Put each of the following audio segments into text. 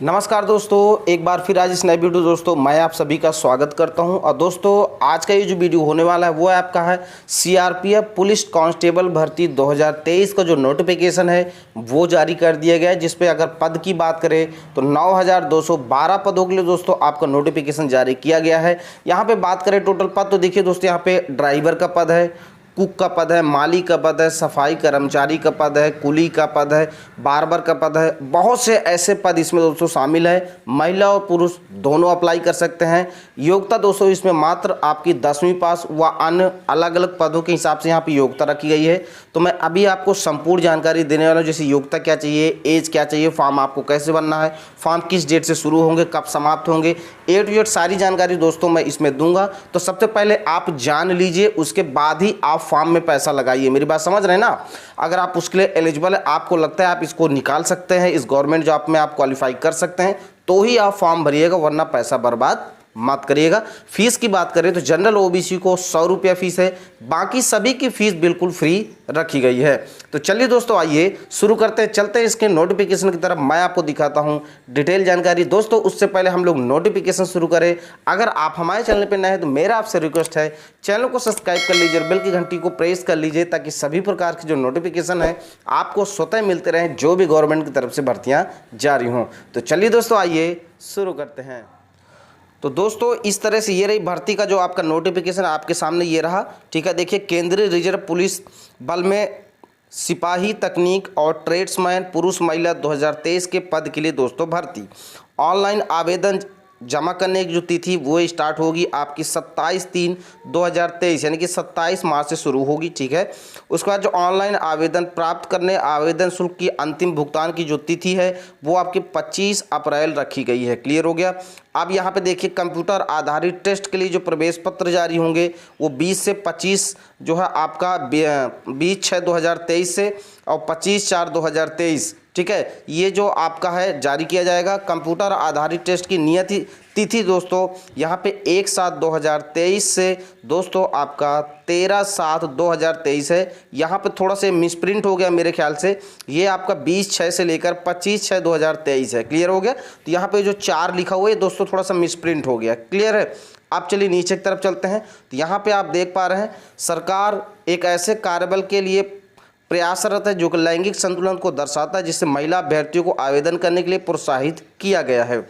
नमस्कार दोस्तों, एक बार फिर आज इस नए वीडियो दोस्तों मैं आप सभी का स्वागत करता हूं। और दोस्तों आज का ये जो वीडियो होने वाला है वो आपका है सीआरपीएफ पुलिस कांस्टेबल भर्ती 2023 का जो नोटिफिकेशन है वो जारी कर दिया गया है, जिसपे अगर पद की बात करें तो 9212 पदों के लिए दोस्तों आपका नोटिफिकेशन जारी किया गया है। यहाँ पे बात करें टोटल पद तो देखिए दोस्तों, यहाँ पे ड्राइवर का पद है, कुक का पद है, माली का पद है, सफाई कर्मचारी का पद है, कुली का पद है, बार्बर का पद है। बहुत से ऐसे पद इसमें दोस्तों शामिल है। महिला और पुरुष दोनों अप्लाई कर सकते हैं। योग्यता दोस्तों इसमें मात्र आपकी 10वीं पास व अन्य अलग अलग पदों के हिसाब से यहाँ पे योग्यता रखी गई है। तो मैं अभी आपको संपूर्ण जानकारी देने वाला हूँ, जैसे योग्यता क्या चाहिए, एज क्या चाहिए, फॉर्म आपको कैसे बनना है, फॉर्म किस डेट से शुरू होंगे, कब समाप्त होंगे, ए टू जेड सारी जानकारी दोस्तों मैं इसमें दूंगा। तो सबसे पहले आप जान लीजिए, उसके बाद ही आप फॉर्म में पैसा लगाइए। मेरी बात समझ रहे हैं ना। अगर आप उसके लिए एलिजिबल है, आपको लगता है आप इसको निकाल सकते हैं, इस गवर्नमेंट जॉब में आप क्वालिफाई कर सकते हैं, तो ही आप फॉर्म भरिएगा, वरना पैसा बर्बाद मत करिएगा। फीस की बात करें तो जनरल ओबीसी को 100 रुपया फीस है, बाकी सभी की फीस बिल्कुल फ्री रखी गई है। तो चलिए दोस्तों आइए शुरू करते हैं, चलते हैं इसके नोटिफिकेशन की तरफ। मैं आपको दिखाता हूं डिटेल जानकारी। दोस्तों उससे पहले हम लोग नोटिफिकेशन शुरू करें, अगर आप हमारे चैनल पर नए हैं तो मेरा आपसे रिक्वेस्ट है चैनल को सब्सक्राइब कर लीजिए, बेल की घंटी को प्रेस कर लीजिए, ताकि सभी प्रकार के जो नोटिफिकेशन है आपको स्वतः मिलते रहें, जो भी गवर्नमेंट की तरफ से भर्तियाँ जारी हों। तो चलिए दोस्तों आइए शुरू करते हैं। तो दोस्तों इस तरह से ये रही भर्ती का जो आपका नोटिफिकेशन आपके सामने ये रहा, ठीक है। देखिए, केंद्रीय रिजर्व पुलिस बल में सिपाही तकनीक और ट्रेड्समैन पुरुष महिला 2023 के पद के लिए दोस्तों भर्ती। ऑनलाइन आवेदन जमा करने की जो तिथि वो स्टार्ट होगी आपकी 27/3/2023 यानी कि 27 मार्च से शुरू होगी, ठीक है। उसके बाद जो ऑनलाइन आवेदन प्राप्त करने आवेदन शुल्क की अंतिम भुगतान की जो तिथि है वो आपकी 25 अप्रैल रखी गई है। क्लियर हो गया। अब यहाँ पे देखिए, कंप्यूटर आधारित टेस्ट के लिए जो प्रवेश पत्र जारी होंगे वो 20 से 25 जो है आपका 20/6/2023 से और 25/4/2023, ठीक है, ये जो आपका है जारी किया जाएगा। कंप्यूटर आधारित टेस्ट की नियत तिथि दोस्तों यहाँ पे 1/7/2023 से दोस्तों आपका 13/7/2023 है। यहाँ पे थोड़ा सा मिसप्रिंट हो गया मेरे ख्याल से, ये आपका 20/6 से लेकर 25/6/2023 है। क्लियर हो गया। तो यहाँ पे जो 4 लिखा हुआ है दोस्तों थोड़ा सा मिसप्रिंट हो गया। क्लियर है। अब चलिए नीचे की तरफ चलते हैं। तो यहाँ पे आप देख पा रहे हैं, सरकार एक ऐसे कार्यबल के लिए प्रयासरत है जो कि लैंगिक संतुलन को दर्शाता है, जिससे महिला अभ्यर्थियों को आवेदन करने के लिए प्रोत्साहित किया गया है।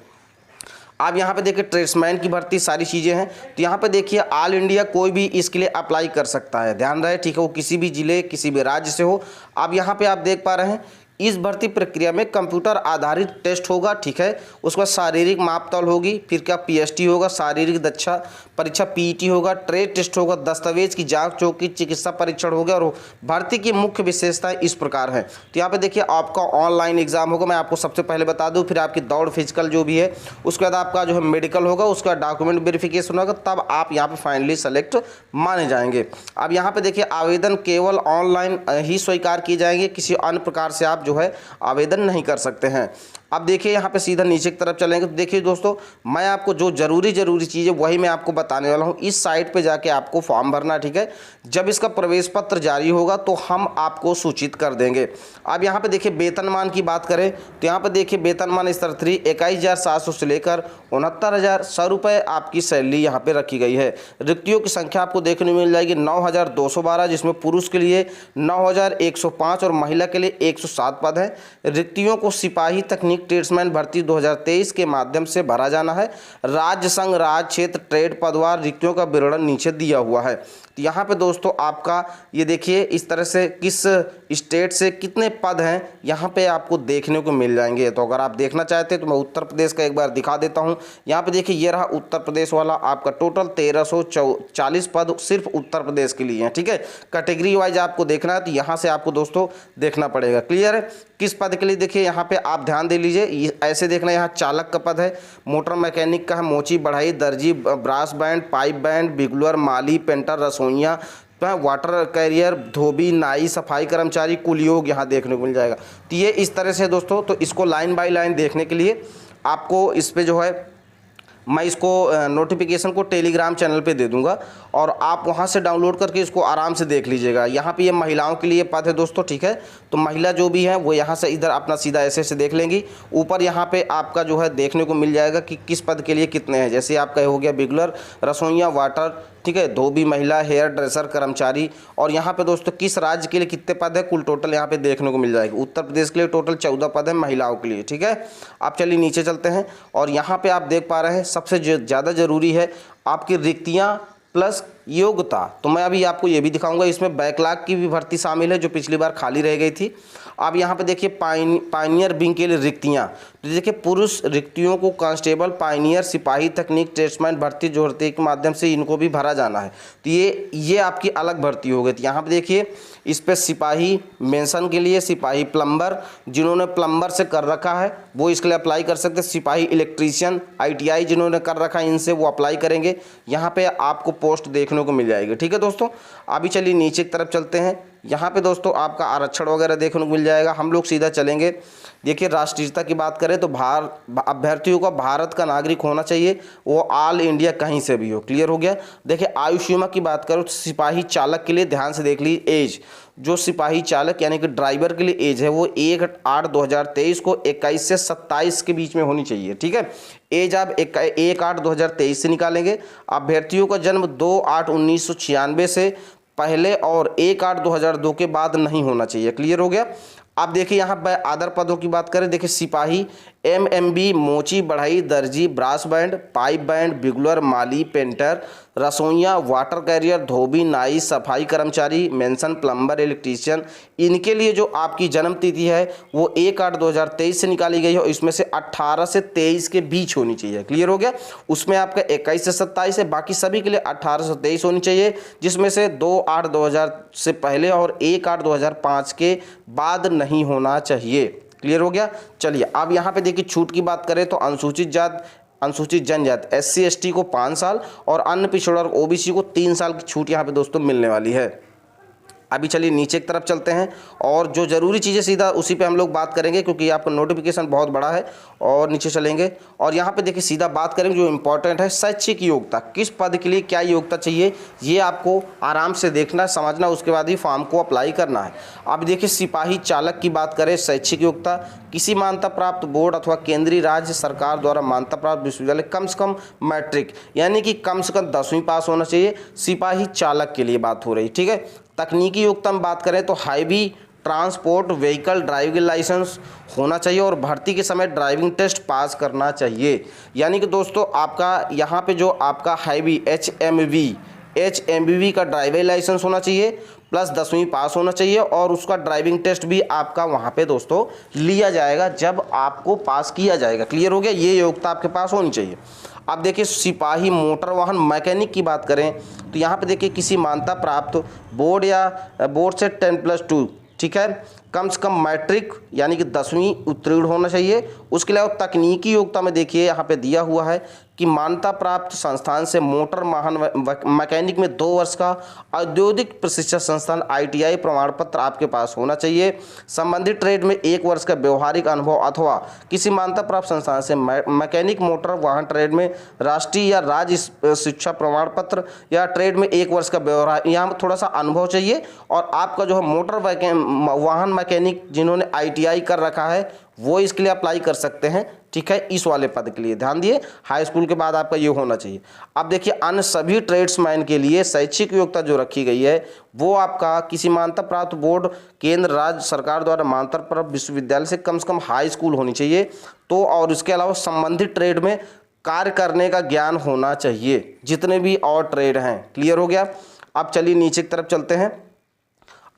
आप यहाँ पे देखिए ट्रेड्समैन की भर्ती सारी चीज़ें हैं। तो यहाँ पे देखिए ऑल इंडिया कोई भी इसके लिए अप्लाई कर सकता है, ध्यान रहे, ठीक है। वो किसी भी जिले किसी भी राज्य से हो। अब यहाँ पे आप देख पा रहे हैं इस भर्ती प्रक्रिया में कंप्यूटर आधारित टेस्ट होगा, ठीक है। उसके बाद शारीरिक मापतौल होगी, फिर क्या पीएसटी होगा, शारीरिक दक्षता परीक्षा पीईटी होगा, ट्रेड टेस्ट होगा, दस्तावेज की जांच होगी, चिकित्सा परीक्षण होगा। और भर्ती की मुख्य विशेषताएं इस प्रकार है। तो यहाँ पे देखिए आपका ऑनलाइन एग्जाम होगा, मैं आपको सबसे पहले बता दूँ, फिर आपकी दौड़ फिजिकल जो भी है, उसके बाद आपका जो है मेडिकल होगा, उसका डॉक्यूमेंट वेरिफिकेशन होगा, तब आप यहाँ पे फाइनली सेलेक्ट माने जाएंगे। अब यहाँ पे देखिए आवेदन केवल ऑनलाइन ही स्वीकार किए जाएंगे, किसी अन्य प्रकार से आप जो है आवेदन नहीं कर सकते हैं। अब देखिए यहाँ पे सीधा नीचे की तरफ चलेंगे तो देखिए दोस्तों, मैं आपको जो जरूरी चीज़ें वही मैं आपको बताने वाला हूँ। इस साइट पे जाके आपको फॉर्म भरना, ठीक है। जब इसका प्रवेश पत्र जारी होगा तो हम आपको सूचित कर देंगे। अब यहाँ पे देखिए वेतनमान की बात करें तो यहाँ पे देखिए वेतनमान स्तर 3 21,700 से लेकर 69,100 रुपये आपकी सैलरी यहाँ पे रखी गई है। रिक्तियों की संख्या आपको देखने मिल जाएगी 9,212, जिसमें पुरुष के लिए 9,105 और महिला के लिए 107 पद है। रिक्तियों को सिपाही तकनीक ट्रेड्समैन भर्ती 2023 के माध्यम से भरा जाना है। राज्य संघ राज्य क्षेत्र ट्रेड पदवार रिक्तियों का विवरण नीचे दिया हुआ है। तो यहाँ पे दोस्तों आपका ये देखिए इस तरह से किस स्टेट से कितने पद हैं यहाँ पे आपको देखने को मिल जाएंगे। तो अगर आप देखना चाहते हैं तो मैं उत्तर प्रदेश का एक बार दिखा देता हूँ। यहाँ पे देखिए ये रहा उत्तर प्रदेश वाला, आपका टोटल 1340 पद सिर्फ उत्तर प्रदेश के लिए हैं, ठीक है। कैटेगरी वाइज आपको देखना है तो यहाँ से आपको दोस्तों देखना पड़ेगा। क्लियर है। किस पद के लिए देखिए यहाँ पे आप ध्यान दे लीजिए, ऐसे देखना, यहाँ चालक का पद है, मोटर मैकेनिक का है, मोची बढ़ाई, दर्जी, ब्रास बैंड, पाइप बैंड, बिगलर, माली, पेंटर, रसोइया, वाटर कैरियर, धोबी, नाई, सफाई कर्मचारी, कुलियोग यहाँ देखने को मिल जाएगा। तो ये इस तरह से दोस्तों, तो इसको लाइन बाय लाइन देखने के लिए आपको इस पे जो है मैं इसको नोटिफिकेशन को टेलीग्राम चैनल पे दे दूंगा और आप वहां से डाउनलोड करके इसको आराम से देख लीजिएगा। यहाँ पे ये महिलाओं के लिए पद है दोस्तों, ठीक है। तो महिला जो भी है वो यहाँ से इधर अपना सीधा ऐसे ऐसे देख लेंगी। ऊपर यहाँ पे आपका जो है देखने को मिल जाएगा कि किस पद के लिए कितने हैं। जैसे आपका हो गया बिगलर, रसोइया, वाटर, ठीक है, धोबी महिला, हेयर ड्रेसर, कर्मचारी। और यहाँ पे दोस्तों किस राज्य के लिए कितने पद है कुल टोटल यहाँ पे देखने को मिल जाएगा। उत्तर प्रदेश के लिए टोटल 14 पद है महिलाओं के लिए, ठीक है। आप चलिए नीचे चलते हैं और यहाँ पे आप देख पा रहे हैं सबसे ज़्यादा जरूरी है आपकी रिक्तियाँ प्लस योग्यता। तो मैं अभी आपको ये भी दिखाऊंगा, इसमें बैकलॉग की भी भर्ती शामिल है जो पिछली बार खाली रह गई थी। अब यहाँ पे देखिए पायनियर विंग के लिए रिक्तियाँ। तो देखिए पुरुष रिक्तियों को कांस्टेबल, पायनियर, सिपाही, तकनीक, ट्रेड्समैन भर्ती जोड़ते के माध्यम से इनको भी भरा जाना है। तो ये आपकी अलग भर्ती हो गई थी। यहाँ पे देखिए इस पर सिपाही मेंशन के लिए सिपाही प्लम्बर, जिन्होंने प्लम्बर से कर रखा है वो इसके लिए अप्लाई कर सकते हैं। सिपाही इलेक्ट्रीशियन, ITI जिन्होंने कर रखा है इनसे वो अप्लाई करेंगे। यहाँ पे आपको पोस्ट देखने को मिल जाएगी, ठीक है दोस्तों। अभी चलिए नीचे की तरफ चलते हैं। यहाँ पे दोस्तों आपका आरक्षण वगैरह देखने को मिल जाएगा। हम लोग सीधा चलेंगे। देखिए राष्ट्रीयता की बात करें तो अभ्यर्थियों का भारत का नागरिक होना चाहिए, वो ऑल इंडिया कहीं से भी हो। क्लियर हो गया। देखिए आयु सीमा की बात करो तो सिपाही चालक के लिए ध्यान से देख लीजिए एज, जो सिपाही चालक यानी कि ड्राइवर के लिए एज है वो 1/8/2023 को 21 से 27 के बीच में होनी चाहिए, ठीक है। एज आप 1/8/2023 से निकालेंगे। अभ्यर्थियों का जन्म 2/8/1996 से पहले और 1/8/2002 के बाद नहीं होना चाहिए। क्लियर हो गया। आप देखिए यहाँ पर अदर पदों की बात करें, देखिए सिपाही MMB, मोची, बढ़ई, दर्जी, brass band, pipe band, bugler, माली, पेंटर, रसोइया, वाटर कैरियर, धोबी, नाई, सफाई कर्मचारी, मेंशन, प्लम्बर, इलेक्ट्रीशियन, इनके लिए जो आपकी जन्म तिथि है वो 1/8/2023 से निकाली गई है और इसमें से 18 से 23 के बीच होनी चाहिए। क्लियर हो गया। उसमें आपका 21 से 27 है, बाकी सभी के लिए 18 से 23 होनी चाहिए, जिसमें से 2/8/2000 से पहले और 1/8/2005 के बाद नहीं होना चाहिए। क्लियर हो गया। चलिए अब यहाँ पे देखिए छूट की बात करें तो अनुसूचित जात, अनुसूचित जनजाति, SC ST को 5 साल और अन्य पिछड़ा और OBC को 3 साल की छूट यहाँ पे दोस्तों मिलने वाली है। अभी चलिए नीचे की तरफ चलते हैं और जो ज़रूरी चीज़ें सीधा उसी पे हम लोग बात करेंगे क्योंकि आपका नोटिफिकेशन बहुत बड़ा है। और नीचे चलेंगे और यहाँ पे देखिए सीधा बात करेंगे जो इम्पोर्टेंट है शैक्षिक योग्यता, किस पद के लिए क्या योग्यता चाहिए ये आपको आराम से देखना समझना, उसके बाद ही फॉर्म को अप्लाई करना है। अब देखिए सिपाही चालक की बात करें, शैक्षिक योग्यता किसी मान्यता प्राप्त बोर्ड अथवा केंद्रीय राज्य सरकार द्वारा मान्यता प्राप्त विश्वविद्यालय कम से कम मैट्रिक यानी कि कम से कम 10वीं पास होना चाहिए। सिपाही चालक के लिए बात हो रही, ठीक है। तकनीकी योग्यता में बात करें तो heavy transport vehicle driving licence होना चाहिए और भर्ती के समय ड्राइविंग टेस्ट पास करना चाहिए। यानी कि दोस्तों आपका यहाँ पे जो आपका हाईवी HMV का ड्राइविंग लाइसेंस होना चाहिए प्लस 10वीं पास होना चाहिए और उसका ड्राइविंग टेस्ट भी आपका वहाँ पे दोस्तों लिया जाएगा जब आपको पास किया जाएगा। क्लियर हो गया। ये योग्यता आपके पास होनी चाहिए। अब देखिए सिपाही मोटर वाहन मैकेनिक की बात करें तो यहाँ पे देखिए किसी मान्यता प्राप्त बोर्ड या बोर्ड से 10+2, ठीक है, कम से कम मैट्रिक यानी कि 10वीं उत्तीर्ण होना चाहिए। उसके अलावा तकनीकी योग्यता में देखिए यहाँ पे दिया हुआ है कि मान्यता प्राप्त संस्थान से मोटर वाहन मैकेनिक में 2 वर्ष का औद्योगिक प्रशिक्षण संस्थान ITI प्रमाण पत्र आपके पास होना चाहिए। संबंधित ट्रेड में 1 वर्ष का व्यवहारिक अनुभव अथवा किसी मान्यता प्राप्त संस्थान से मैकेनिक मोटर वाहन ट्रेड में राष्ट्रीय या राज्य शिक्षा प्रमाण पत्र या ट्रेड में 1 वर्ष का व्यवहार, यहाँ थोड़ा सा अनुभव चाहिए। और आपका जो है मोटर वाहन मैकेनिक जिन्होंने ITI कर रखा है वो इसके लिए अप्लाई कर सकते हैं, ठीक है। इस वाले पद के लिए ध्यान दिए, हाई स्कूल के बाद आपका ये होना चाहिए। अब देखिए अन्य सभी ट्रेड्समैन के लिए शैक्षिक योग्यता जो रखी गई है वो आपका किसी मान्यता प्राप्त बोर्ड केंद्र राज्य सरकार द्वारा मान्यता प्राप्त विश्वविद्यालय से कम हाई स्कूल होनी चाहिए। तो और इसके अलावा संबंधित ट्रेड में कार्य करने का ज्ञान होना चाहिए, जितने भी और ट्रेड हैं। क्लियर हो गया। अब चलिए नीचे की तरफ चलते हैं।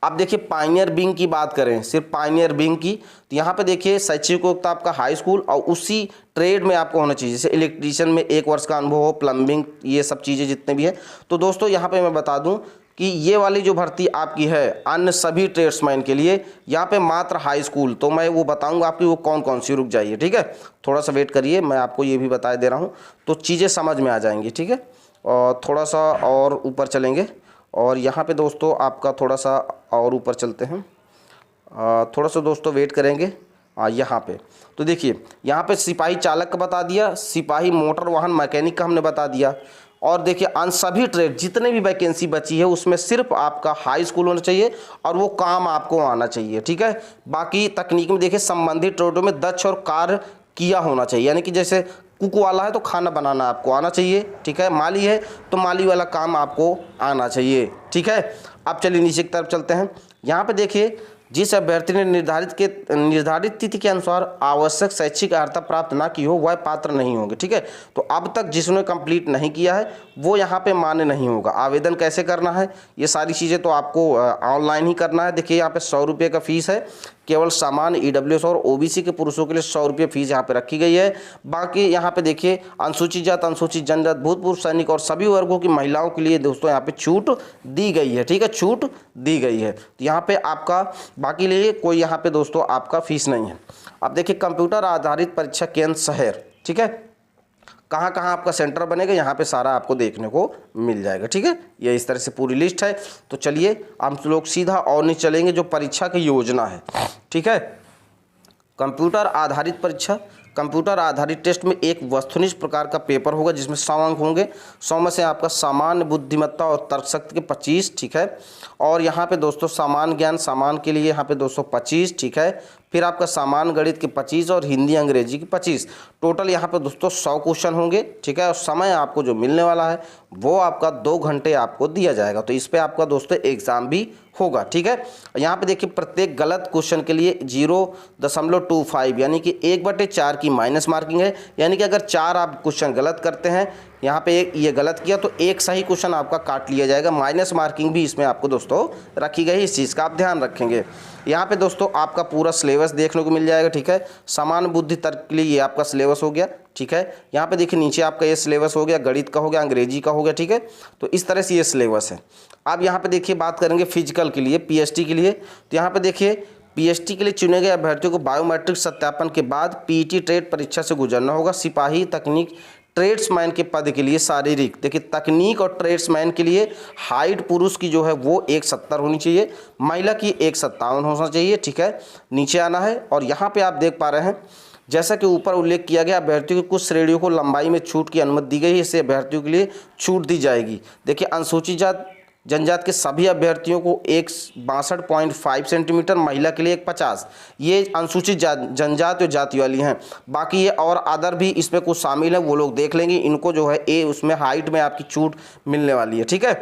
अब देखिए पायनियर विंग की बात करें, सिर्फ पायनियर विंग की, तो यहाँ पे देखिए शैक्षिक योग्यता आपका हाई स्कूल और उसी ट्रेड में आपको होना चाहिए, जैसे इलेक्ट्रीशियन में 1 वर्ष का अनुभव हो, प्लम्बिंग, ये सब चीज़ें जितने भी है। तो दोस्तों यहाँ पे मैं बता दूं कि ये वाली जो भर्ती आपकी है अन्य सभी ट्रेड्समैन के लिए यहाँ पे मात्र हाई स्कूल, तो मैं वो बताऊँगा आपकी वो कौन कौन सी, रुक जाइए, ठीक है, थोड़ा सा वेट करिए, मैं आपको ये भी बता दे रहा हूँ तो चीज़ें समझ में आ जाएंगी, ठीक है। और थोड़ा सा और ऊपर चलेंगे और यहाँ पे दोस्तों आपका थोड़ा सा और ऊपर चलते हैं, थोड़ा सा दोस्तों वेट करेंगे यहाँ पे तो देखिए यहाँ पे सिपाही चालक का बता दिया, सिपाही मोटर वाहन मैकेनिक का हमने बता दिया। और देखिए अन सभी ट्रेड जितने भी वैकेंसी बची है उसमें सिर्फ आपका हाई स्कूल होना चाहिए और वो काम आपको आना चाहिए, ठीक है। बाकी तकनीक में देखिए संबंधित ट्रेडों में दक्ष और कार्य किया होना चाहिए, यानी कि जैसे कुक वाला है तो खाना बनाना आपको आना चाहिए, ठीक है। माली है तो माली वाला काम आपको आना चाहिए, ठीक है। अब चलिए नीचे की तरफ चलते हैं। यहाँ पे देखिए जिस अभ्यर्थी ने निर्धारित तिथि के अनुसार आवश्यक शैक्षिक अर्हता प्राप्त ना की हो वह पात्र नहीं होंगे, ठीक है। तो अब तक जिसने कंप्लीट नहीं किया है वो यहाँ पे मान्य नहीं होगा। आवेदन कैसे करना है ये सारी चीज़ें तो आपको ऑनलाइन ही करना है। देखिए यहाँ पे 100 रुपये का फीस है, केवल सामान्य ईडब्ल्यूएस और ओबीसी के पुरुषों के लिए 100 रुपये फीस यहाँ पे रखी गई है। बाकी यहाँ पे देखिए अनुसूचित जात, अनुसूचित जनजात, भूतपूर्व सैनिक और सभी वर्गों की महिलाओं के लिए दोस्तों यहाँ पे छूट दी गई है, ठीक है, छूट दी गई है। तो यहाँ पे आपका बाकी लिए कोई यहाँ पे दोस्तों आपका फीस नहीं है। अब देखिए कंप्यूटर आधारित परीक्षा केंद्र शहर, ठीक है, कहाँ कहाँ आपका सेंटर बनेगा यहाँ पे सारा आपको देखने को मिल जाएगा, ठीक है। ये इस तरह से पूरी लिस्ट है। तो चलिए हम लोग सीधा और नहीं चलेंगे, जो परीक्षा की योजना है, ठीक है। कंप्यूटर आधारित परीक्षा, कंप्यूटर आधारित टेस्ट में एक वस्तुनिष्ठ प्रकार का पेपर होगा जिसमें 100 अंक होंगे। 100 में से आपका सामान्य बुद्धिमत्ता और तर्कशक्ति के 25, ठीक है। और यहाँ पे दोस्तों सामान्य ज्ञान सामान्य के लिए यहाँ पे दोस्तों 25, ठीक है। फिर आपका सामान्य गणित के 25 और हिंदी अंग्रेजी के 25, टोटल यहाँ पे दोस्तों 100 क्वेश्चन होंगे, ठीक है। और समय आपको जो मिलने वाला है वो आपका 2 घंटे आपको दिया जाएगा। तो इस पर आपका दोस्तों एग्जाम भी होगा, ठीक है। यहाँ पे देखिए प्रत्येक गलत क्वेश्चन के लिए 0.25 यानी कि 1/4 की माइनस मार्किंग है। यानी कि अगर 4 आप क्वेश्चन गलत करते हैं, यहाँ पे ये गलत किया तो एक सही क्वेश्चन आपका काट लिया जाएगा। माइनस मार्किंग भी इसमें आपको दोस्तों रखी गई है, इस चीज़ का आप ध्यान रखेंगे। यहाँ पे दोस्तों आपका पूरा सिलेबस देखने को मिल जाएगा, ठीक है। सामान्य बुद्धि तर्क के लिए ये आपका सिलेबस हो गया, ठीक है। यहाँ पे देखिए नीचे आपका ये सिलेबस हो गया, गणित का हो गया, अंग्रेजी का हो गया, ठीक है। तो इस तरह से ये सिलेबस है। अब यहाँ पे देखिए बात करेंगे फिजिकल के लिए, पीएसटी के लिए। तो यहाँ पे देखिए पीएसटी के लिए चुने गए अभ्यर्थियों को बायोमेट्रिक सत्यापन के बाद पीटी ट्रेड परीक्षा से गुजरना होगा। सिपाही, तकनीक, ट्रेड्समैन के पद के लिए शारीरिक, देखिए तकनीक और ट्रेड्समैन के लिए हाइट पुरुष की जो है वो 170 होनी चाहिए, महिला की 157 होना चाहिए, ठीक है। नीचे आना है और यहाँ पे आप देख पा रहे हैं जैसा कि ऊपर उल्लेख किया गया अभ्यर्थियों की कुछ श्रेणियों को लंबाई में छूट की अनुमति दी गई है, इससे अभ्यर्थियों के लिए छूट दी जाएगी। देखिए अनुसूचित जात जनजात के सभी अभ्यर्थियों को 162.5 सेंटीमीटर, महिला के लिए 150, ये अनुसूचित जनजात और जाति वाली हैं। बाकी ये और अदर भी इसमें कुछ शामिल है, वो लोग देख लेंगे। इनको जो है उसमें हाइट में आपकी छूट मिलने वाली है, ठीक है।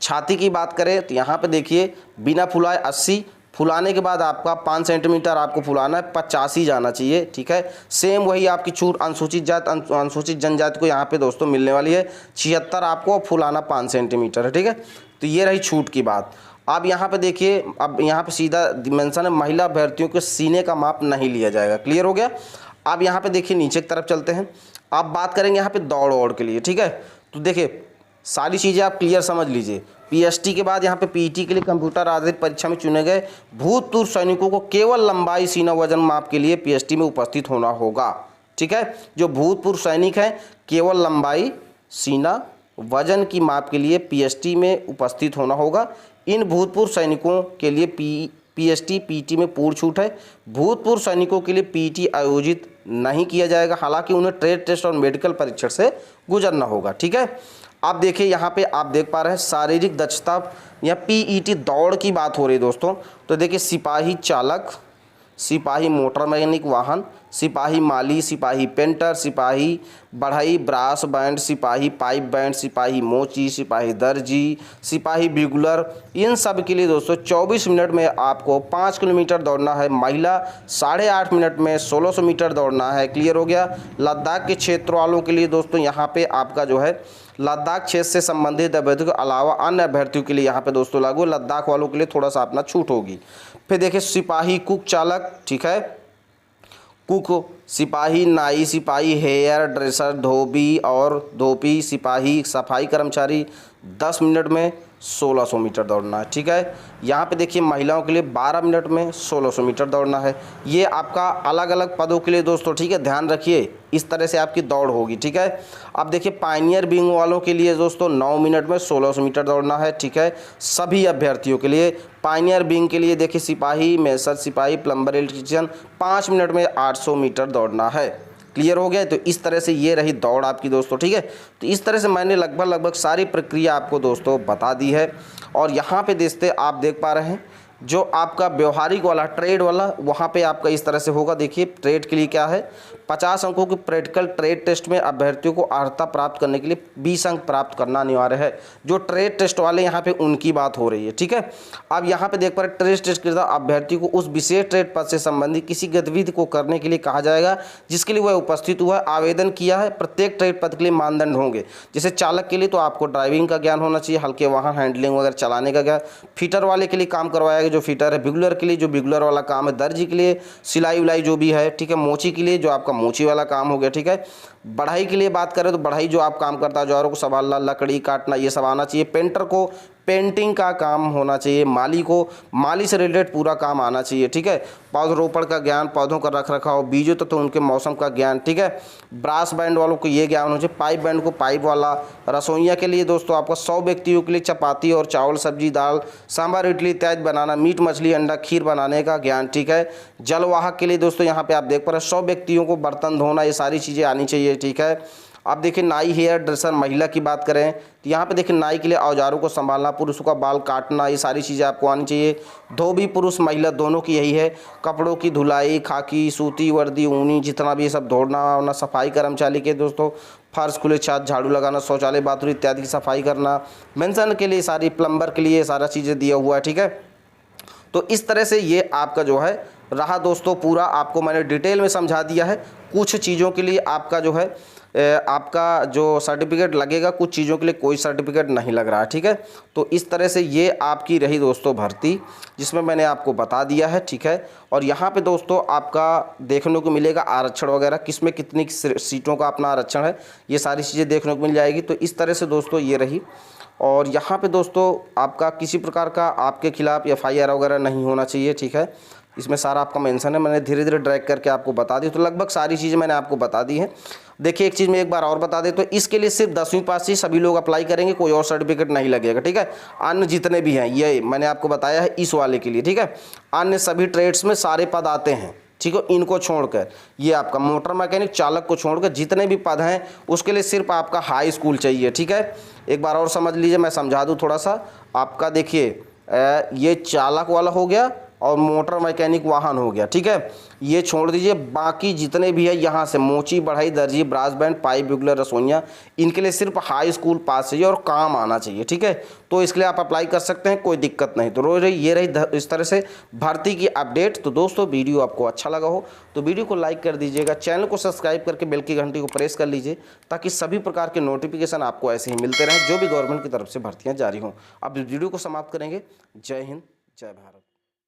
छाती की बात करें तो यहाँ पे देखिए बिना फुलाए 80, फुलाने के बाद आपका 5 सेंटीमीटर आपको फुलाना है, 85 जाना चाहिए, ठीक है। सेम वही आपकी छूट अनुसूचित जात अनुसूचित जनजाति को यहाँ पे दोस्तों मिलने वाली है, 76 आपको, फुलाना 5 सेंटीमीटर है, ठीक है। तो ये रही छूट की बात। अब यहाँ पे देखिए, अब यहाँ पे सीधा मेंशन है महिला अभ्यर्थियों के सीने का माप नहीं लिया जाएगा, क्लियर हो गया। अब यहाँ पे देखिए नीचे की तरफ चलते हैं। अब बात करेंगे यहाँ पे दौड़ के लिए, ठीक है। तो देखिए सारी चीज़ें आप क्लियर समझ लीजिए। पीएसटी के बाद यहाँ पे पीटी के लिए कंप्यूटर आधारित परीक्षा में चुने गए भूतपूर्व सैनिकों को केवल लंबाई, सीना, वजन माप के लिए पीएसटी में उपस्थित होना होगा, ठीक है। जो भूतपूर्व सैनिक हैं केवल लंबाई, सीना, वजन की माप के लिए पीएसटी में उपस्थित होना होगा। इन भूतपूर्व सैनिकों के लिए पीएसटी पीटी में पूर्ण छूट है। भूतपूर्व सैनिकों के लिए पीटी आयोजित नहीं किया जाएगा, हालांकि उन्हें ट्रेड टेस्ट और मेडिकल परीक्षण से गुजरना होगा, ठीक है। अब देखिए यहाँ पे आप देख पा रहे हैं शारीरिक दक्षता या पीईटी दौड़ की बात हो रही है दोस्तों। तो देखिए सिपाही चालक, सिपाही मोटर मैकेनिक वाहन, सिपाही माली, सिपाही पेंटर, सिपाही बढ़ई ब्रास बैंड, सिपाही पाइप बैंड, सिपाही मोची, सिपाही दर्जी, सिपाही बिगुलर, इन सब के लिए दोस्तों 24 मिनट में आपको 5 किलोमीटर दौड़ना है। महिला 8.5 मिनट में 1600 मीटर दौड़ना है, क्लियर हो गया। लद्दाख के क्षेत्र वालों के लिए दोस्तों यहाँ पे आपका जो है लद्दाख क्षेत्र से संबंधित अभ्यर्थियों के अलावा अन्य अभ्यर्थियों के लिए यहाँ पे दोस्तों लागू, लद्दाख वालों के लिए थोड़ा सा अपना छूट होगी। फिर देखिए सिपाही कुक चालक, ठीक है, कुक, सिपाही नाई, सिपाही हेयर ड्रेसर, धोबी और धोपी, सिपाही सफाई कर्मचारी 10 मिनट में 1600 मीटर दौड़ना है। ठीक है, यहाँ पे देखिए महिलाओं के लिए 12 मिनट में 1600 मीटर दौड़ना है। ये आपका अलग अलग पदों के लिए दोस्तों, ठीक है, ध्यान रखिए इस तरह से आपकी दौड़ होगी। ठीक है, अब देखिए पायनियर विंग वालों के लिए दोस्तों 9 मिनट में 1600 मीटर दौड़ना है। ठीक है, सभी अभ्यर्थियों के लिए। पायनियर विंग के लिए देखिए सिपाही, मेसर सिपाही, प्लम्बर, इलेक्ट्रीशियन 5 मिनट में 800 मीटर दौड़ना है। क्लियर हो गया? तो इस तरह से ये रही दौड़ आपकी दोस्तों। ठीक है, तो इस तरह से मैंने लगभग सारी प्रक्रिया आपको दोस्तों बता दी है। और यहाँ पे देखते आप देख पा रहे हैं जो आपका व्यवहारिक वाला ट्रेड वाला वहाँ पे आपका इस तरह से होगा। देखिए ट्रेड के लिए क्या है, 50 अंकों की प्रैक्टिकल ट्रेड टेस्ट में अभ्यर्थियों को अर्हता प्राप्त करने के लिए 20 अंक प्राप्त करना अनिवार्य है। जो ट्रेड टेस्ट वाले यहाँ पे उनकी बात हो रही है। ठीक है, अब यहाँ पे देख पा रहे ट्रेड टेस्ट के दौरान अभ्यर्थी को उस विशेष ट्रेड पद से संबंधित किसी गतिविधि को करने के लिए कहा जाएगा जिसके लिए वह उपस्थित हुआ, आवेदन किया है। प्रत्येक ट्रेड पद के लिए मानदंड होंगे। जैसे चालक के लिए तो आपको ड्राइविंग का ज्ञान होना चाहिए, हल्के वाहन हैंडलिंग वगैरह चलाने का ज्ञान। फीटर वाले के लिए काम करवाया जो फीटर है, बिगुलर के लिए जो बिगुलर वाला काम है, दर्जी के लिए सिलाई उलाई जो भी है। ठीक है, मोची के लिए जो आपका मोची वाला काम हो गया। ठीक है, बढ़ाई के लिए बात करें तो बढ़ाई जो आप काम करता है, औजारों को संभालना, लकड़ी काटना, ये सब आना चाहिए। पेंटर को पेंटिंग का काम होना चाहिए। माली को माली से रिलेटेड पूरा काम आना चाहिए। ठीक है, पौधरोपण का ज्ञान, पौधों का रख रखाव, बीजों तो उनके मौसम का ज्ञान। ठीक है, ब्रास बैंड वालों को ये ज्ञान होना चाहिए। पाइप बैंड को पाइप वाला। रसोइया के लिए दोस्तों आपका 100 व्यक्तियों के लिए चपाती और चावल, सब्जी, दाल, सांभर, इडली इत्यादि बनाना, मीट, मछली, अंडा, खीर बनाने का ज्ञान। ठीक है, जलवाहक के लिए दोस्तों यहाँ पे आप देख पा रहे हैं 100 व्यक्तियों को बर्तन धोना, ये सारी चीज़ें आनी चाहिए। ठीक है, अब देखिए नाई हेयर ड्रेसर महिला की बात करें तो यहाँ पे देखिए नाई के लिए औजारों को संभालना, पुरुषों का बाल काटना, ये सारी चीज़ें आपको आनी चाहिए। धोबी पुरुष महिला दोनों की यही है। कपड़ों की धुलाई, खाकी, सूती, वर्दी, ऊनी, जितना भी ये सब धोना होना। सफाई कर्मचारी के दोस्तों फर्श, खुले छत, झाड़ू लगाना, शौचालय, बाथरूम इत्यादि की सफाई करना। मेंशन के लिए सारी, प्लम्बर के लिए सारा चीज़ें दिया हुआ है। ठीक है, तो इस तरह से ये आपका जो है रहा दोस्तों, पूरा आपको मैंने डिटेल में समझा दिया है। कुछ चीज़ों के लिए आपका जो है आपका जो सर्टिफिकेट लगेगा, कुछ चीज़ों के लिए कोई सर्टिफिकेट नहीं लग रहा है। ठीक है, तो इस तरह से ये आपकी रही दोस्तों भर्ती, जिसमें मैंने आपको बता दिया है। ठीक है, और यहाँ पे दोस्तों आपका देखने को मिलेगा आरक्षण वगैरह, किसमें कितनी सीटों का अपना आरक्षण है, ये सारी चीज़ें देखने को मिल जाएगी। तो इस तरह से दोस्तों ये रही। और यहाँ पे दोस्तों आपका किसी प्रकार का आपके खिलाफ FIR वगैरह नहीं होना चाहिए। ठीक है, इसमें सारा आपका मेंशन है। मैंने धीरे धीरे ड्रैग करके आपको बता दी, तो लगभग सारी चीज़ें मैंने आपको बता दी है। देखिए एक चीज़ मैं एक बार और बता दें तो इसके लिए सिर्फ 10वीं पास ही सभी लोग अप्लाई करेंगे, कोई और सर्टिफिकेट नहीं लगेगा। ठीक है, अन्य जितने भी हैं ये मैंने आपको बताया है इस वाले के लिए। ठीक है, अन्य सभी ट्रेड्स में सारे पद आते हैं। ठीक है, इनको छोड़कर ये आपका मोटर मैकेनिक, चालक को छोड़कर जितने भी पद हैं उसके लिए सिर्फ आपका हाई स्कूल चाहिए। ठीक है, एक बार और समझ लीजिए, मैं समझा दूँ थोड़ा सा आपका। देखिए ये चालक वाला हो गया और मोटर मैकेनिक वाहन हो गया। ठीक है, ये छोड़ दीजिए, बाकी जितने भी है यहाँ से मोची, बढ़ाई, दर्जी, ब्रास बैंड, पाइप, बिगुलर, रसोइया, इनके लिए सिर्फ हाई स्कूल पास चाहिए और काम आना चाहिए। ठीक है, तो इसके लिए आप अप्लाई कर सकते हैं, कोई दिक्कत नहीं। तो रोज ये रही इस तरह से भर्ती की अपडेट। तो दोस्तों वीडियो आपको अच्छा लगा हो तो वीडियो को लाइक कर दीजिएगा, चैनल को सब्सक्राइब करके बेल की घंटी को प्रेस कर लीजिए ताकि सभी प्रकार के नोटिफिकेशन आपको ऐसे ही मिलते रहें जो भी गवर्नमेंट की तरफ से भर्तियाँ जारी हों। अब वीडियो को समाप्त करेंगे। जय हिंद, जय भारत।